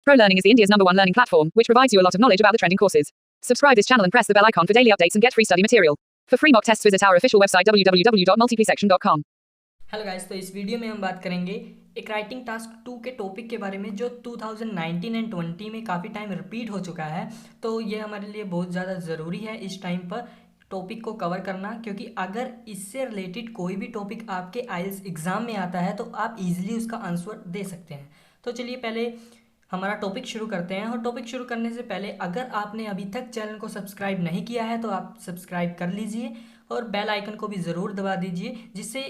ProLearning is the India's #1 learning platform, which provides you a lot of knowledge about the trending courses. Subscribe this channel and press the bell icon for daily updates and get free study material. For free mock tests, visit our official website www.multipsection.com. Hello guys, तो इस video में हम बात करेंगे एक writing task 2 के topic के बारे में जो 2019 एंड 20 में काफ़ी टाइम रिपीट हो चुका है। तो ये हमारे लिए बहुत ज़्यादा ज़रूरी है इस टाइम पर टॉपिक को कवर करना, क्योंकि अगर इससे रिलेटेड कोई भी टॉपिक आपके आईएलटीएस एग्ज़ाम में आता है तो आप इजीली उसका आंसर दे सकते हैं। तो चलिए पहले हमारा टॉपिक शुरू करते हैं। और टॉपिक शुरू करने से पहले अगर आपने अभी तक चैनल को सब्सक्राइब नहीं किया है तो आप सब्सक्राइब कर लीजिए और बेल आइकन को भी ज़रूर दबा दीजिए, जिससे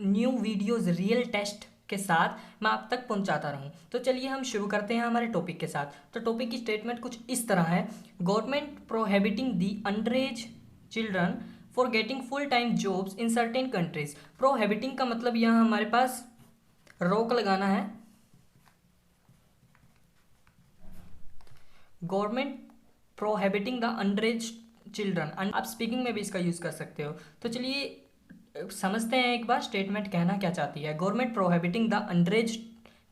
न्यू वीडियोज़ रियल टेस्ट के साथ मैं आप तक पहुंचाता रहूं। तो चलिए हम शुरू करते हैं हमारे टॉपिक के साथ। तो टॉपिक की स्टेटमेंट कुछ इस तरह है: government prohibiting the under as children for getting full time jobs in certain countries. Prohibiting का मतलब यहाँ हमारे पास रोक लगाना है। Government prohibiting the under as children, आप स्पीकिंग में भी इसका यूज़ कर सकते हो। तो चलिए समझते हैं एक बार स्टेटमेंट कहना क्या चाहती है। Government prohibiting the under as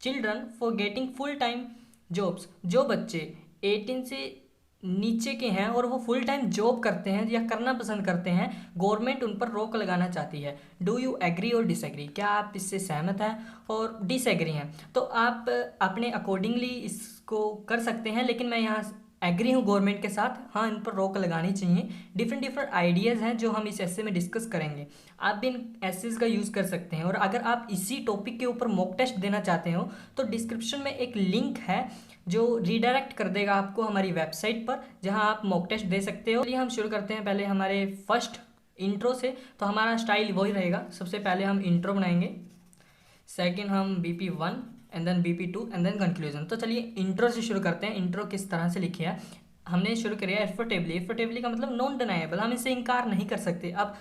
children for getting full time jobs. जो बच्चे 18 से नीचे के हैं और वो फुल टाइम जॉब करते हैं या करना पसंद करते हैं, गवर्नमेंट उन पर रोक लगाना चाहती है। डू यू एग्री और डिसएग्री? क्या आप इससे सहमत हैं और डिसएग्री हैं? तो आप अपने अकॉर्डिंगली इसको कर सकते हैं, लेकिन मैं यहाँ एग्री हूँ गवर्नमेंट के साथ। हाँ, इन पर रोक लगानी चाहिए। डिफरेंट आइडियाज़ हैं जो हम इस एस्से में डिस्कस करेंगे। आप भी इन एस्सेज का यूज़ कर सकते हैं। और अगर आप इसी टॉपिक के ऊपर मॉक टेस्ट देना चाहते हो तो डिस्क्रिप्शन में एक लिंक है जो रीडायरेक्ट कर देगा आपको हमारी वेबसाइट पर, जहाँ आप मॉक टेस्ट दे सकते हो। चलिए हम शुरू करते हैं पहले हमारे फर्स्ट इंट्रो से। तो हमारा स्टाइल वही रहेगा। सबसे पहले हम इंट्रो बनाएंगे, सेकेंड हम BP1 and then BP2 and then conclusion. तो चलिए इंट्रो से शुरू करते हैं। इंट्रो किस तरह से लिखी है हमने शुरू करिए एफर्टेबली। एफर्टेबली का मतलब नॉन डिनाइबल, हम इसे इनकार नहीं कर सकते। अब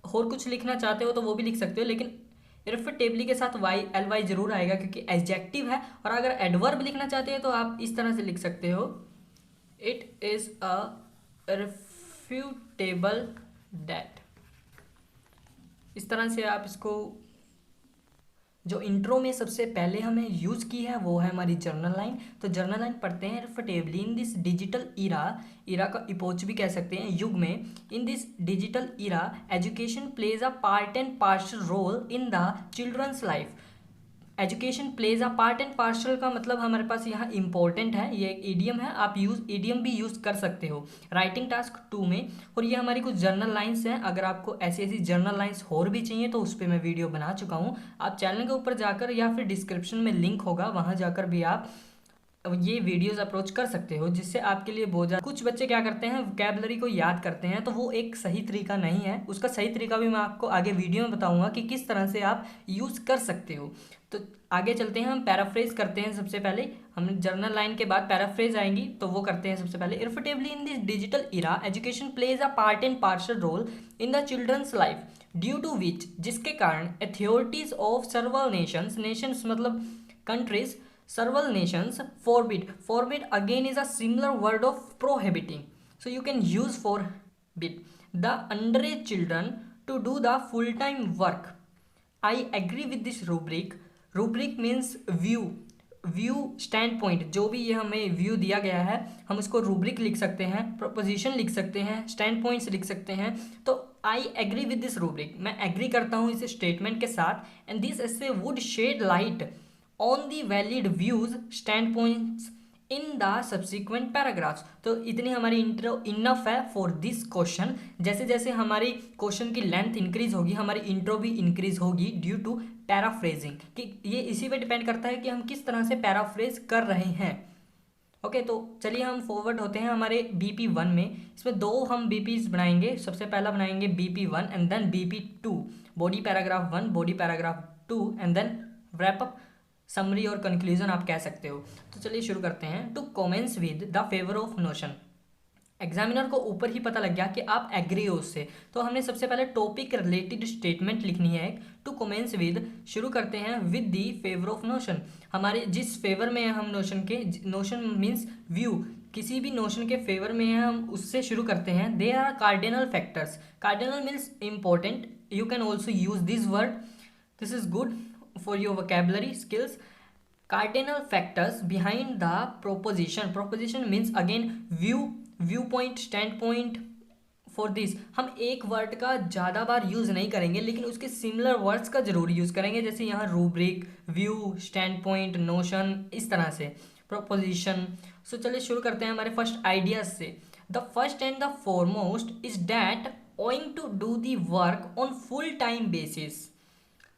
और कुछ लिखना चाहते हो तो वो भी लिख सकते हो, लेकिन इरफेक्टेबली के साथ LY जरूर आएगा क्योंकि एडजेक्टिव है। और अगर एडवर्ब लिखना चाहते हो तो आप इस तरह से लिख सकते हो, इट इज़ अ रिफ्यूटेबल दैट। इस तरह से आप इसको, जो इंट्रो में सबसे पहले हमें यूज़ की है वो है हमारी जर्नल लाइन। तो जर्नल लाइन पढ़ते हैं रिफ्यूटेबली। इन दिस डिजिटल इरा का इपोच भी कह सकते हैं, युग में। In this digital era education plays a part and partial role in the children's life. Education plays a part and parcel का मतलब हमारे पास यहाँ इंपॉर्टेंट है, ये एक ईडियम है। आप ईडियम भी यूज़ कर सकते हो राइटिंग टास्क 2 में। और ये हमारी कुछ जर्नल लाइंस हैं। अगर आपको ऐसी ऐसी जर्नल लाइंस और भी चाहिए तो उस पर मैं वीडियो बना चुका हूँ। आप चैनल के ऊपर जाकर या फिर डिस्क्रिप्शन में लिंक होगा, वहाँ जाकर भी आप ये वीडियोस अप्रोच कर सकते हो, जिससे आपके लिए बहुत ज़्यादा। कुछ बच्चे क्या करते हैं, वोकैबुलरी को याद करते हैं, तो वो एक सही तरीका नहीं है। उसका सही तरीका भी मैं आपको आगे वीडियो में बताऊंगा कि किस तरह से आप यूज़ कर सकते हो। तो आगे चलते हैं, हम पैराफ्रेज करते हैं। सबसे पहले हम जर्नल लाइन के बाद पैराफ्रेज आएंगी, तो वो करते हैं। सबसे पहले irrefutably in this digital era education plays a part and partial role in the children's life due to which, जिसके कारण अथॉरिटीज ऑफ सर्वल नेशंस मतलब countries, several nations forbid again is a similar word of prohibiting, so you can use forbid the underage children to do the full time work. I agree with this rubric means view stand point. जो भी ये हमें view दिया गया है हम उसको rubric लिख सकते हैं, प्रपोजिशन लिख सकते हैं, स्टैंड पॉइंट्स लिख सकते हैं। तो I agree with this rubric, मैं एग्री करता हूँ इस स्टेटमेंट के साथ। And this essay would shed light on the valid views standpoints in the subsequent paragraphs। तो इतनी हमारी इंट्रो इनफ है फॉर दिस क्वेश्चन। जैसे जैसे हमारी क्वेश्चन की लेंथ इंक्रीज होगी हमारी इंट्रो भी इंक्रीज होगी ड्यू टू पैराफ्रेजिंग। कि ये इसी पे डिपेंड करता है कि हम किस तरह से पैराफ्रेज कर रहे हैं। ओके, तो चलिए हम फॉरवर्ड होते हैं हमारे BP1 में। इसमें 2 हम BPs बनाएंगे। सबसे पहला बनाएंगे BP1 and then BP2, body paragraph 1, body paragraph 2 and then wrap up, summary और कंक्लूजन आप कह सकते हो। तो चलिए शुरू करते हैं। To commence with the favour of notion. Examiner को ऊपर ही पता लग गया कि आप एग्री हो उससे, तो हमने सबसे पहले टॉपिक रिलेटेड स्टेटमेंट लिखनी है। टू कमेंस विद, शुरू करते हैं with the favour of notion. हमारे जिस फेवर में है हम नोशन के, नोशन मीन्स व्यू, किसी भी नोशन के फेवर में है हम उससे शुरू करते हैं। They are cardinal factors. Cardinal means important, you can also use this word, this is good for your vocabulary skills. Cardinal factors behind the proposition, proposition means again view point, stand point. For this हम एक word का ज़्यादा बार use नहीं करेंगे, लेकिन उसके similar words का जरूर यूज़ करेंगे, जैसे यहाँ rubric, view, stand point, notion, इस तरह से प्रोपोजिशन। सो चलिए शुरू करते हैं हमारे फर्स्ट आइडियाज से। The first and the foremost is that owing to do the work on full time basis.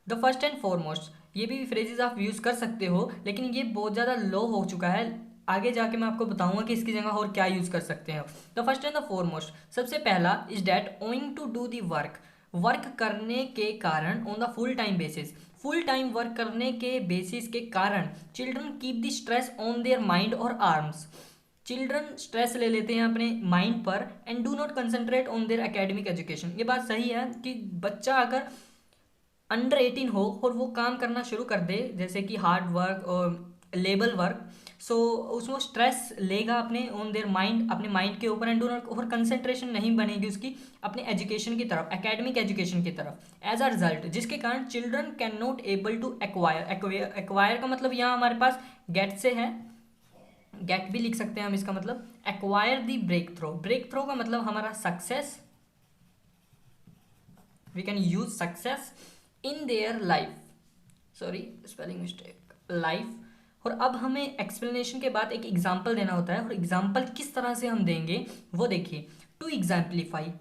The first and foremost, ये भी फ्रेजेस आप यूज़ कर सकते हो, लेकिन ये बहुत ज़्यादा लो हो चुका है। आगे जाके मैं आपको बताऊंगा कि इसकी जगह और क्या यूज़ कर सकते हैं। The first and the foremost, सबसे पहला is that owing to do the work, work करने के कारण on the full time basis, full time work करने के बेसिस के कारण children keep the stress on their mind और आर्म्स, चिल्ड्रन स्ट्रेस ले लेते हैं अपने माइंड पर and do not concentrate on their academic education. ये बात सही है कि बच्चा अगर अंडर 18 हो और वो काम करना शुरू कर दे, जैसे कि हार्ड वर्क और लेबर वर्क, सो उसमें स्ट्रेस लेगा अपने ऑन देयर माइंड, अपने माइंड के ऊपर, एंड डू नॉट, और कंसंट्रेशन नहीं बनेगी उसकी अपने एजुकेशन की तरफ, एकेडमिक एजुकेशन की तरफ। एज अ रिजल्ट, जिसके कारण children can not able to acquire, acquire का मतलब यहाँ हमारे पास गेट से है, गेट भी लिख सकते हैं हम इसका मतलब, acquire the breakthrough, breakthrough का मतलब हमारा success, we can use success in their life, sorry spelling mistake, life. और अब हमें एक्सप्लेनेशन के बाद एक एग्जाम्पल देना होता है, और एग्जाम्पल किस तरह से हम देंगे वो देखिए। टू एग्जाम्पलीफाई,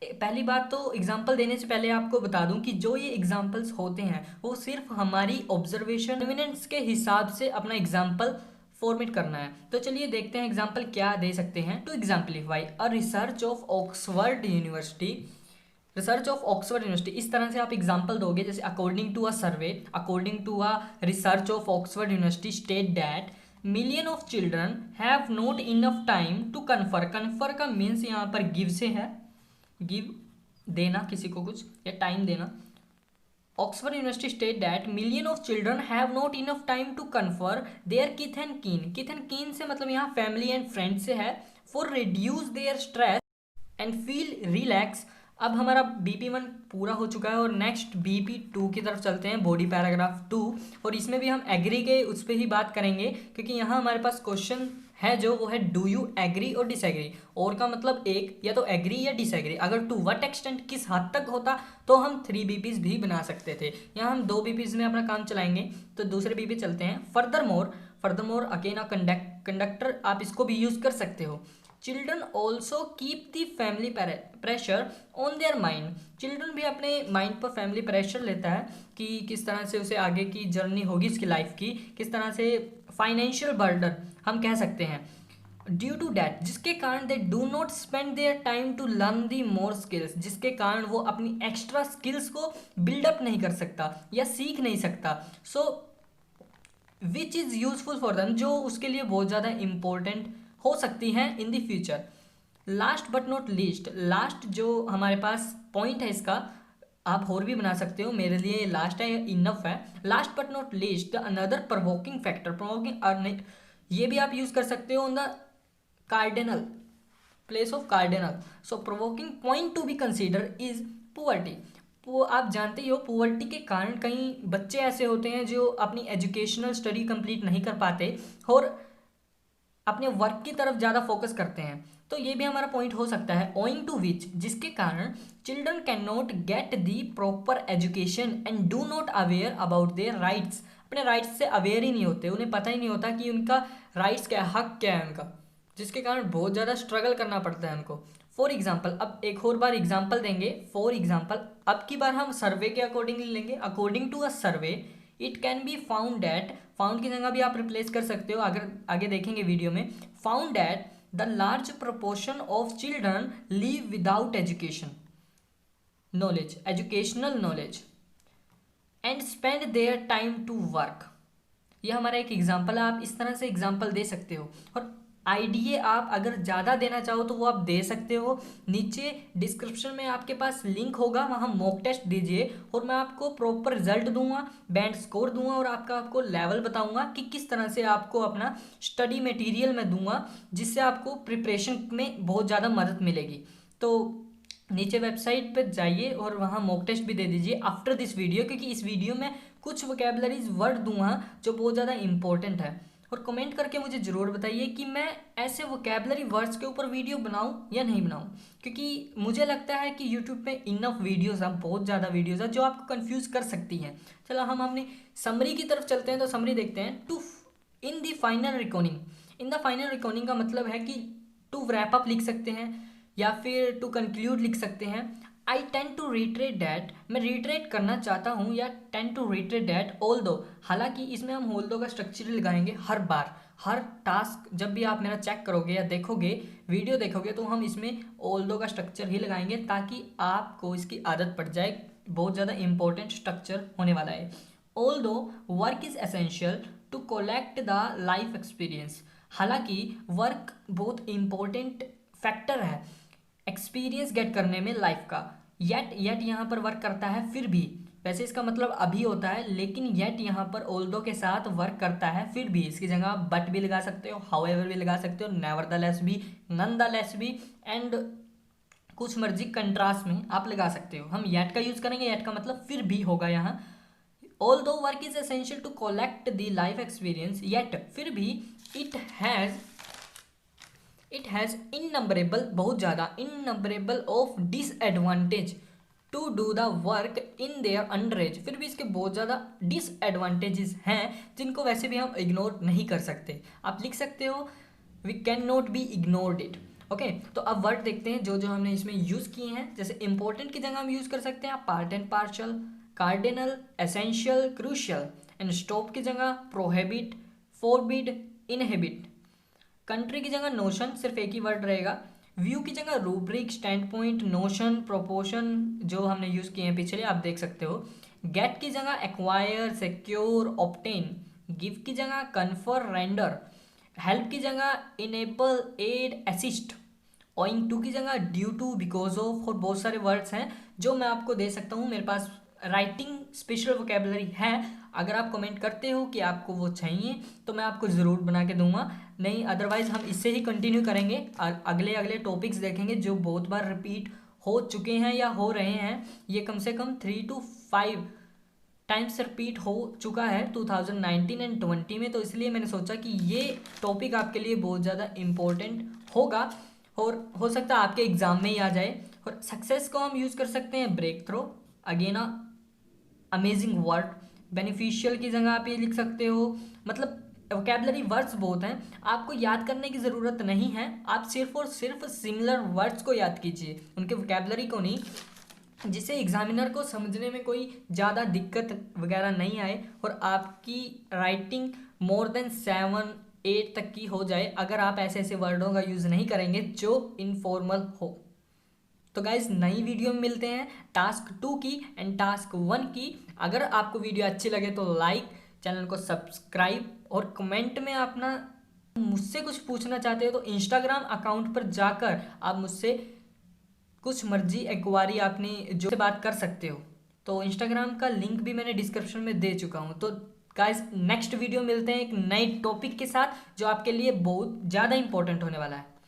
पहली बात तो एग्जाम्पल देने से पहले आपको बता दूं कि जो ये एग्जाम्पल्स होते हैं वो सिर्फ हमारी ऑब्जर्वेशन एविडेंस के हिसाब से अपना एग्जाम्पल फॉर्मेट करना है। तो चलिए देखते हैं एग्जाम्पल क्या दे सकते हैं। To exemplify a research of Oxford university, research of Oxford university, इस तरह से आप एग्जाम्पल दोगे, जैसे according to a survey, according to a research of Oxford university state that million of children have not enough time to confer, confer का means यहाँ पर give से है, गिव देना किसी को कुछ या टाइम देना। Oxford university state that million of children have not enough time to confer their kith and kin, kith and कीन से मतलब यहाँ फैमिली एंड फ्रेंड से है, for reduce there stress and feel relax. अब हमारा BP1 पूरा हो चुका है और नेक्स्ट BP2 की तरफ चलते हैं, बॉडी पैराग्राफ 2, और इसमें भी हम एग्री के उस पर ही बात करेंगे, क्योंकि यहाँ हमारे पास क्वेश्चन है जो वो है डू यू एग्री और डिसएग्री, और का मतलब एक, या तो एग्री या डिसएग्री। अगर टू व्हाट एक्सटेंट, किस हद तक होता, तो हम 3 BPs भी बना सकते थे। यहाँ हम 2 BPs में अपना काम चलाएंगे, तो दूसरे BP चलते हैं। Further more again a conductor, आप इसको भी यूज कर सकते हो। Children also keep the family pressure on their mind, children भी अपने माइंड पर फैमिली प्रेशर लेता है कि किस तरह से उसे आगे की जर्नी होगी इसकी लाइफ की, किस तरह से फाइनेंशियल बर्डन हम कह सकते हैं। ड्यू टू डैट, जिसके कारण they do not spend their time to learn the more skills, जिसके कारण वो अपनी एक्स्ट्रा स्किल्स को बिल्डअप नहीं कर सकता या सीख नहीं सकता। So which is useful for them, जो उसके लिए बहुत ज़्यादा इंपॉर्टेंट हो सकती हैं in the future. Last but not least, last जो हमारे पास पॉइंट है इसका, आप और भी बना सकते हो, मेरे लिए लास्ट है, इनफ है। Last but not least another provoking factor, provoking, ये भी आप यूज कर सकते हो on the cardinal, place of cardinal. So provoking point to be consider is poverty, वो आप जानते ही हो, पुअर्टी के कारण कई बच्चे ऐसे होते हैं जो अपनी एजुकेशनल स्टडी कंप्लीट नहीं कर पाते और अपने वर्क की तरफ ज़्यादा फोकस करते हैं। तो ये भी हमारा पॉइंट हो सकता है। ओइंग टू विच, जिसके कारण children can not get the proper education and do not aware about their rights, अपने राइट्स से अवेयर ही नहीं होते, उन्हें पता ही नहीं होता कि उनका राइट्स क्या है, हक क्या है उनका, जिसके कारण बहुत ज़्यादा स्ट्रगल करना पड़ता है उनको। फॉर एग्जाम्पल, अब एक और बार एग्जाम्पल देंगे। फॉर एग्जाम्पल, अब की बार हम सर्वे के अकॉर्डिंगली लेंगे। According to a survey it can be found that, found की जगह भी आप रिप्लेस कर सकते हो, अगर आगे देखेंगे वीडियो में। Found that the large proportion of children live without education knowledge, educational knowledge, and spend their time to work. ये हमारा एक एग्जाम्पल है, आप इस तरह से एग्जाम्पल दे सकते हो। और आईडिया आप अगर ज़्यादा देना चाहो तो वो आप दे सकते हो। नीचे डिस्क्रिप्शन में आपके पास लिंक होगा, वहाँ मॉक टेस्ट दीजिए और मैं आपको प्रॉपर रिजल्ट दूंगा, बैंड स्कोर दूंगा और आपको लेवल बताऊंगा कि किस तरह से आपको अपना स्टडी मटेरियल मैं दूंगा, जिससे आपको प्रिपरेशन में बहुत ज़्यादा मदद मिलेगी। तो नीचे वेबसाइट पर जाइए और वहाँ मॉक टेस्ट भी दे दीजिए आफ्टर दिस वीडियो, क्योंकि इस वीडियो में कुछ वोकेबलरीज वर्ड दूंगा जो बहुत ज़्यादा इंपॉर्टेंट है, और कमेंट करके मुझे ज़रूर बताइए कि मैं ऐसे वोकेबलरी वर्ड्स के ऊपर वीडियो बनाऊं या नहीं बनाऊं, क्योंकि मुझे लगता है कि यूट्यूब पे इनफ वीडियोज़ हैं, बहुत ज़्यादा वीडियोज़ हैं जो आपको कंफ्यूज कर सकती हैं। चलो हम अपनी समरी की तरफ चलते हैं, तो समरी देखते हैं। To in the final recording, in the final recording का मतलब है कि टू रैप अप लिख सकते हैं या फिर टू कंक्लूड लिख सकते हैं। I tend to retreat that, मैं रिट्रेट करना चाहता हूँ, या tend to retreat that although. हालांकि इसमें हम ऑल दो का स्ट्रक्चर लगाएंगे हर बार, हर टास्क जब भी आप मेरा चेक करोगे या देखोगे वीडियो देखोगे तो हम इसमें ऑल दो का स्ट्रक्चर ही लगाएंगे ताकि आपको इसकी आदत पड़ जाए। बहुत ज़्यादा इंपॉर्टेंट स्ट्रक्चर होने वाला है। Although work is essential to collect the life experience, हालांकि वर्क बहुत इंपॉर्टेंट फैक्टर है एक्सपीरियंस गेट करने में लाइफ का। येट यहाँ पर वर्क करता है फिर भी, वैसे इसका मतलब अभी होता है, लेकिन येट यहाँ पर ऑल्दो के साथ वर्क करता है फिर भी। इसकी जगह आप बट भी लगा सकते हो, हाउएवर भी लगा सकते हो, नेवरदलेस भी, नॉनदलेस भी, एंड कुछ मर्जी कंट्रास्ट में आप लगा सकते हो। हम येट का यूज करेंगे, येट का मतलब फिर भी होगा यहाँ। Although work is essential to collect the life experience, yet फिर भी इट हैज़ इननंबरेबल, बहुत ज़्यादा innumerable of disadvantage to do the work in their underage, फिर भी इसके बहुत ज़्यादा डिसएडवांटेजेस हैं जिनको वैसे भी हम इग्नोर नहीं कर सकते। आप लिख सकते हो we can not be ignored it. Okay, तो अब वर्ड देखते हैं जो जो हमने इसमें यूज़ किए हैं। जैसे इंपॉर्टेंट की जगह हम यूज़ कर सकते हैं part and partial, cardinal, essential, crucial, and stop की जगह प्रोहिबिट, फॉरबिड, इनहिबिट। कंट्री की जगह नोशन, सिर्फ एक ही वर्ड रहेगा। व्यू की जगह rubric, stand point, notion, proportion जो हमने यूज़ किए हैं पिछले, आप देख सकते हो। गेट की जगह एक्वायर, सिक्योर, ऑब्टेन। गिव की जगह कन्फर, रेंडर। हेल्प की जगह enable, aid, assist. Owing to की जगह ड्यू टू, बिकॉज ऑफ, और बहुत सारे वर्ड्स हैं जो मैं आपको दे सकता हूँ। मेरे पास राइटिंग स्पेशल वोकेबलरी है, अगर आप कमेंट करते हो कि आपको वो चाहिए तो मैं आपको ज़रूर बना के दूंगा, नहीं अदरवाइज़ हम इससे ही कंटिन्यू करेंगे और अगले अगले टॉपिक्स देखेंगे जो बहुत बार रिपीट हो चुके हैं या हो रहे हैं। ये कम से कम 3 to 5 टाइम्स रिपीट हो चुका है 2019 एंड 20 में, तो इसलिए मैंने सोचा कि ये टॉपिक आपके लिए बहुत ज़्यादा इम्पोर्टेंट होगा और हो सकता है आपके एग्ज़ाम में ही आ जाए। और सक्सेस को हम यूज़ कर सकते हैं breakthrough, again amazing word. Beneficial की जगह आप ये लिख सकते हो। मतलब वोकेबलरी वर्ड्स बहुत हैं, आपको याद करने की ज़रूरत नहीं है, आप सिर्फ और सिर्फ सिमिलर वर्ड्स को याद कीजिए, उनके वोकेबलरी को नहीं, जिससे एग्जामिनर को समझने में कोई ज़्यादा दिक्कत वगैरह नहीं आए और आपकी राइटिंग मोर देन 7-8 तक की हो जाए अगर आप ऐसे ऐसे वर्डों का यूज़ नहीं करेंगे जो इनफॉर्मल हो। तो गाइज नई वीडियो में मिलते हैं टास्क 2 की एंड टास्क 1 की। अगर आपको वीडियो अच्छी लगे तो लाइक, चैनल को सब्सक्राइब, और कमेंट में अपना मुझसे कुछ पूछना चाहते हो तो इंस्टाग्राम अकाउंट पर जाकर आप मुझसे कुछ मर्जी एक्वारी आपने जो से बात कर सकते हो। तो इंस्टाग्राम का लिंक भी मैंने डिस्क्रिप्शन में दे चुका हूँ। तो गाइज नेक्स्ट वीडियो मिलते हैं एक नए टॉपिक के साथ जो आपके लिए बहुत ज़्यादा इंपॉर्टेंट होने वाला है।